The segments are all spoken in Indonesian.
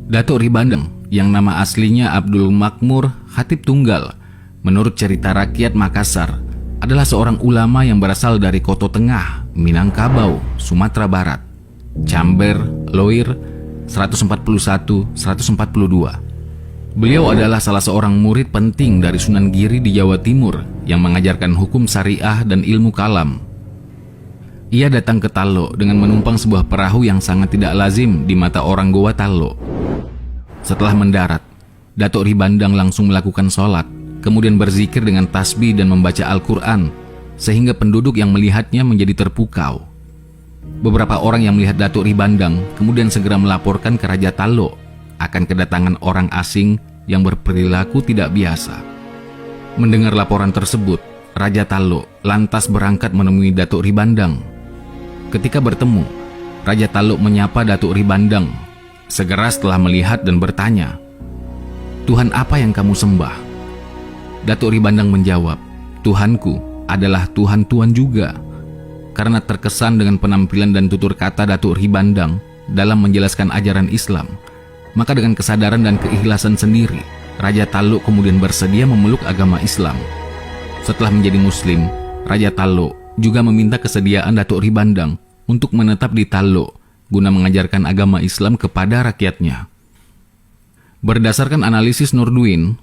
Datuk Ribandang yang nama aslinya Abdul Makmur Khatib Tunggal, menurut cerita rakyat Makassar, adalah seorang ulama yang berasal dari Koto Tengah, Minangkabau, Sumatera Barat. Camber, Loir, 141-142. Beliau adalah salah seorang murid penting dari Sunan Giri di Jawa Timur yang mengajarkan hukum syariah dan ilmu kalam. Ia datang ke Tallo dengan menumpang sebuah perahu yang sangat tidak lazim di mata orang Goa Tallo. Setelah mendarat, Datuk Ribandang langsung melakukan sholat, kemudian berzikir dengan tasbih dan membaca Al-Quran, sehingga penduduk yang melihatnya menjadi terpukau. Beberapa orang yang melihat Datuk Ribandang kemudian segera melaporkan ke Raja Tallo akan kedatangan orang asing yang berperilaku tidak biasa. Mendengar laporan tersebut, Raja Tallo lantas berangkat menemui Datuk Ribandang. Ketika bertemu, Raja Tallo menyapa Datuk Ribandang segera setelah melihat dan bertanya, "Tuhan apa yang kamu sembah?" Datuk Ribandang menjawab, "Tuhanku adalah Tuhan Tuan juga." Karena terkesan dengan penampilan dan tutur kata Datuk Ribandang dalam menjelaskan ajaran Islam, maka dengan kesadaran dan keikhlasan sendiri, Raja Tallo kemudian bersedia memeluk agama Islam. Setelah menjadi Muslim, Raja Tallo juga meminta kesediaan Datuk Ribandang untuk menetap di Tallo guna mengajarkan agama Islam kepada rakyatnya. Berdasarkan analisis Nurduin,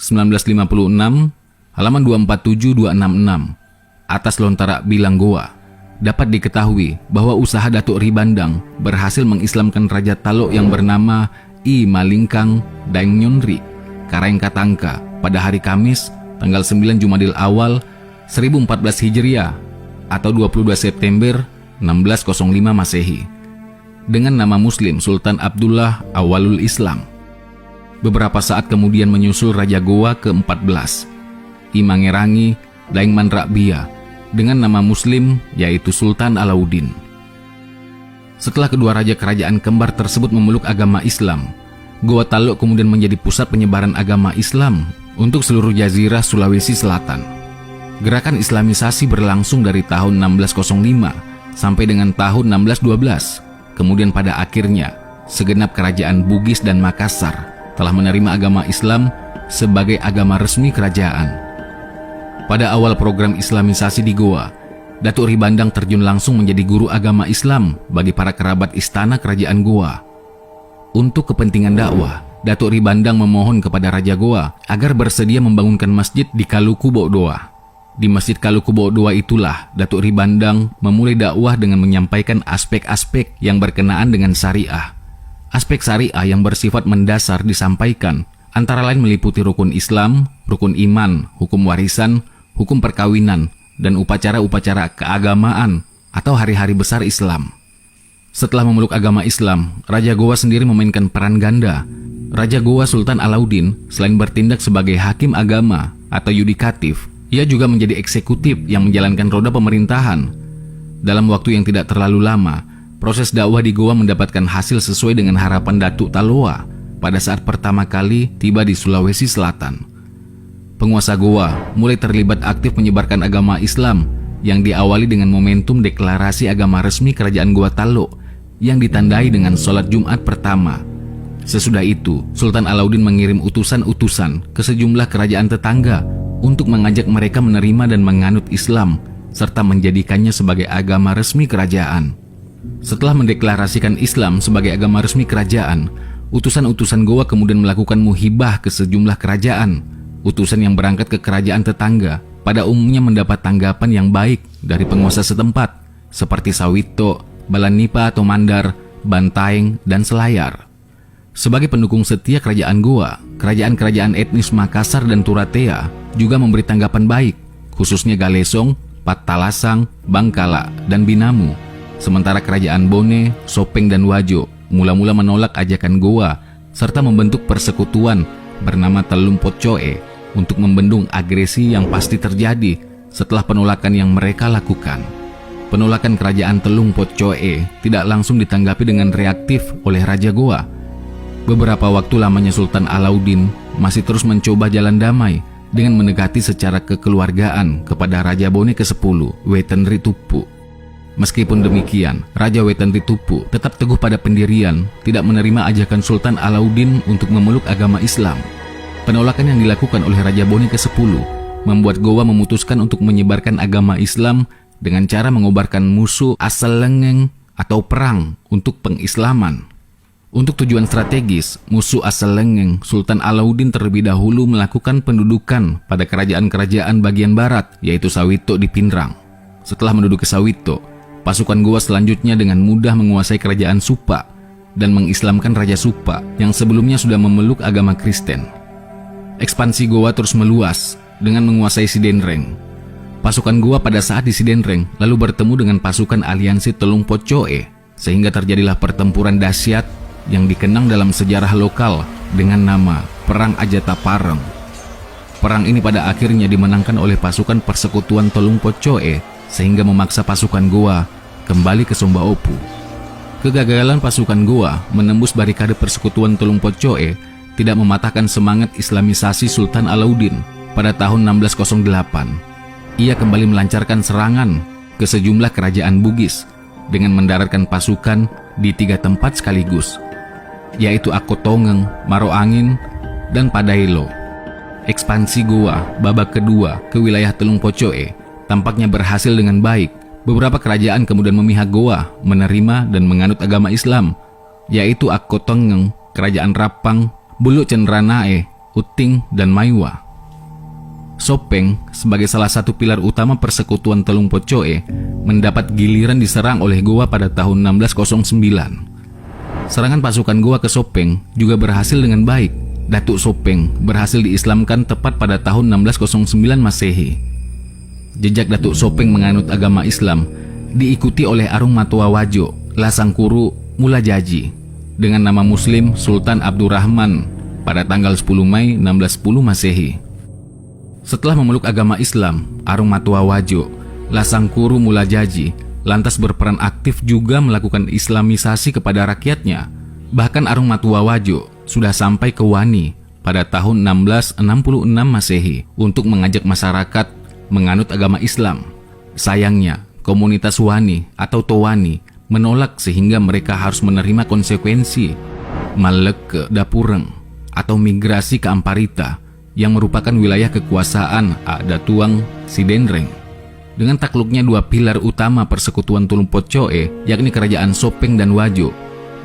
1956, halaman 247-266, atas lontara Bilang Goa, dapat diketahui bahwa usaha Datuk Ribandang berhasil mengislamkan Raja Tallo yang bernama I Malingkang Daeng Nyonri Karangkatangka pada hari Kamis, tanggal 9 Jumadil Awal 1014 Hijriah atau 22 September 1605 Masehi dengan nama Muslim Sultan Abdullah Awalul Islam. Beberapa saat kemudian menyusul Raja Goa ke-14, I Mangerangi Daeng Manrakbia, dengan nama Muslim yaitu Sultan Alauddin. Setelah kedua raja kerajaan kembar tersebut memeluk agama Islam, Goa Tallo kemudian menjadi pusat penyebaran agama Islam untuk seluruh jazirah Sulawesi Selatan. Gerakan Islamisasi berlangsung dari tahun 1605 sampai dengan tahun 1612. Kemudian pada akhirnya, segenap kerajaan Bugis dan Makassar telah menerima agama Islam sebagai agama resmi kerajaan. Pada awal program Islamisasi di Goa, Datuk Ribandang terjun langsung menjadi guru agama Islam bagi para kerabat istana kerajaan Goa. Untuk kepentingan dakwah, Datuk Ribandang memohon kepada Raja Goa agar bersedia membangunkan masjid di Kaluku Bokdoa. Di Masjid Kaluku Bokdoa itulah Datuk Ribandang memulai dakwah dengan menyampaikan aspek-aspek yang berkenaan dengan syariah. Aspek syariah yang bersifat mendasar disampaikan, antara lain meliputi rukun Islam, rukun iman, hukum warisan, hukum perkawinan, dan upacara-upacara keagamaan atau hari-hari besar Islam. Setelah memeluk agama Islam, Raja Goa sendiri memainkan peran ganda. Raja Goa Sultan Alauddin selain bertindak sebagai hakim agama atau yudikatif, ia juga menjadi eksekutif yang menjalankan roda pemerintahan. Dalam waktu yang tidak terlalu lama, proses dakwah di Goa mendapatkan hasil sesuai dengan harapan Datuk Talloa pada saat pertama kali tiba di Sulawesi Selatan. Penguasa Goa mulai terlibat aktif menyebarkan agama Islam yang diawali dengan momentum deklarasi agama resmi kerajaan Goa Tallo yang ditandai dengan sholat Jumat pertama. Sesudah itu, Sultan Alauddin mengirim utusan-utusan ke sejumlah kerajaan tetangga untuk mengajak mereka menerima dan menganut Islam serta menjadikannya sebagai agama resmi kerajaan. Setelah mendeklarasikan Islam sebagai agama resmi kerajaan, utusan-utusan Goa kemudian melakukan muhibah ke sejumlah kerajaan. Utusan yang berangkat ke kerajaan tetangga pada umumnya mendapat tanggapan yang baik dari penguasa setempat seperti Sawito, Balanipa atau Mandar, Bantaeng, dan Selayar. Sebagai pendukung setia kerajaan Goa, kerajaan-kerajaan etnis Makassar dan Turatea juga memberi tanggapan baik, khususnya Galesong, Pattalasang, Bangkala, dan Binamu. Sementara kerajaan Bone, Sopeng, dan Wajo mula-mula menolak ajakan Goa serta membentuk persekutuan bernama Telum Potcoe untuk membendung agresi yang pasti terjadi setelah penolakan yang mereka lakukan. Penolakan kerajaan Telung Potcoe tidak langsung ditanggapi dengan reaktif oleh Raja Goa. Beberapa waktu lamanya Sultan Alauddin masih terus mencoba jalan damai dengan mendekati secara kekeluargaan kepada Raja Bone ke-10, Wetenri Tupu. Meskipun demikian, Raja Wetan Titupu tetap teguh pada pendirian, tidak menerima ajakan Sultan Alauddin untuk memeluk agama Islam. Penolakan yang dilakukan oleh Raja Bone ke-10 membuat Gowa memutuskan untuk menyebarkan agama Islam dengan cara mengobarkan musuh asal lengeng atau perang untuk pengislaman. Untuk tujuan strategis, musuh asal lengeng Sultan Alauddin terlebih dahulu melakukan pendudukan pada kerajaan-kerajaan bagian barat, yaitu Sawito di Pindrang. Setelah menduduki Sawito, pasukan Gowa selanjutnya dengan mudah menguasai kerajaan Supa dan mengislamkan Raja Supa yang sebelumnya sudah memeluk agama Kristen. Ekspansi Gowa terus meluas dengan menguasai Sidenreng. Pasukan Gowa pada saat di Sidenreng lalu bertemu dengan pasukan aliansi Telung Pocoe, sehingga terjadilah pertempuran dahsyat yang dikenang dalam sejarah lokal dengan nama Perang Ajata Pareng. Perang ini pada akhirnya dimenangkan oleh pasukan persekutuan Telung Pocoe sehingga memaksa pasukan Gowa kembali ke Somba Opu. Kegagalan pasukan Gowa menembus barikade persekutuan Telung Pocoe tidak mematahkan semangat Islamisasi Sultan Alauddin. Pada tahun 1608, ia kembali melancarkan serangan ke sejumlah kerajaan Bugis dengan mendaratkan pasukan di 3 tempat sekaligus, yaitu Akotongeng, Maroangin, dan Padailo. Ekspansi Gowa babak kedua ke wilayah Telung Pocoe tampaknya berhasil dengan baik. Beberapa kerajaan kemudian memihak Gowa menerima dan menganut agama Islam, yaitu Akotongeng, Kerajaan Rapang, Bulu Cenranae, Uting, dan Maiwa. Sopeng sebagai salah satu pilar utama persekutuan Telung Pocoe mendapat giliran diserang oleh Gowa pada tahun 1609. Serangan pasukan Gowa ke Sopeng juga berhasil dengan baik. Datuk Sopeng berhasil diislamkan tepat pada tahun 1609 Masehi. Jejak Datuk Sopeng menganut agama Islam diikuti oleh Arung Matua Wajo, Lasangkuru Mulajaji dengan nama Muslim Sultan Abdurrahman pada tanggal 10 Mei 1610 Masehi. Setelah memeluk agama Islam, Arung Matua Wajo, Lasangkuru Mulajaji lantas berperan aktif juga melakukan islamisasi kepada rakyatnya. Bahkan Arung Matua Wajo sudah sampai ke Wani pada tahun 1666 Masehi untuk mengajak masyarakat menganut agama Islam. Sayangnya, komunitas Wani atau Towani menolak sehingga mereka harus menerima konsekuensi malek ke Dapureng atau migrasi ke Amparita yang merupakan wilayah kekuasaan Datuang Sidenreng. Dengan takluknya 2 pilar utama persekutuan Telung Pocoe, yakni kerajaan Sopeng dan Wajo,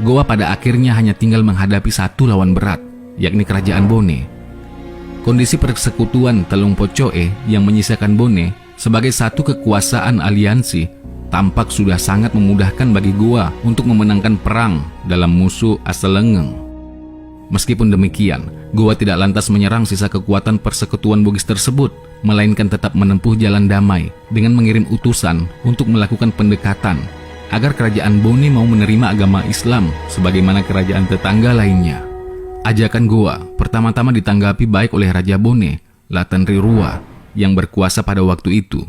Gowa pada akhirnya hanya tinggal menghadapi satu lawan berat, yakni kerajaan Bone. Kondisi persekutuan Telung Pocoe yang menyisakan Bone sebagai satu kekuasaan aliansi tampak sudah sangat memudahkan bagi Gowa untuk memenangkan perang dalam musuh asal lengeng. Meskipun demikian, Gowa tidak lantas menyerang sisa kekuatan persekutuan Bugis tersebut, melainkan tetap menempuh jalan damai dengan mengirim utusan untuk melakukan pendekatan agar kerajaan Bone mau menerima agama Islam sebagaimana kerajaan tetangga lainnya. Ajakan Gowa pertama-tama ditanggapi baik oleh Raja Bone, Latan Rirua, yang berkuasa pada waktu itu.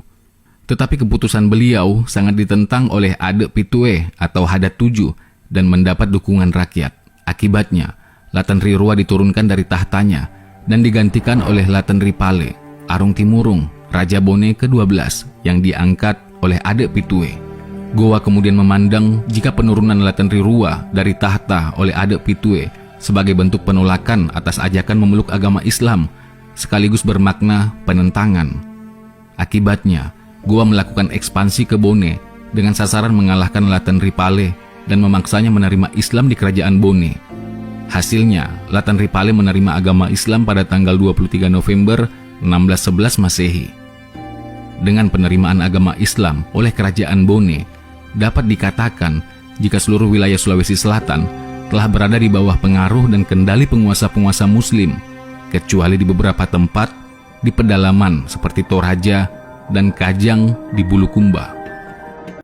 Tetapi keputusan beliau sangat ditentang oleh Ade Pitue atau Hadat VII dan mendapat dukungan rakyat. Akibatnya, Latan Rirua diturunkan dari tahtanya dan digantikan oleh Latan Ripale, Arung Timurung, Raja Bone ke-12 yang diangkat oleh Ade Pitue. Gowa kemudian memandang jika penurunan Latan Rirua dari tahta oleh Ade Pitue sebagai bentuk penolakan atas ajakan memeluk agama Islam, sekaligus bermakna penentangan. Akibatnya, Gowa melakukan ekspansi ke Bone dengan sasaran mengalahkan Latan Ripale dan memaksanya menerima Islam di kerajaan Bone. Hasilnya, Latan Ripale menerima agama Islam pada tanggal 23 November 1611 Masehi. Dengan penerimaan agama Islam oleh kerajaan Bone, dapat dikatakan jika seluruh wilayah Sulawesi Selatan telah berada di bawah pengaruh dan kendali penguasa-penguasa Muslim, kecuali di beberapa tempat di pedalaman seperti Toraja dan Kajang di Bulukumba.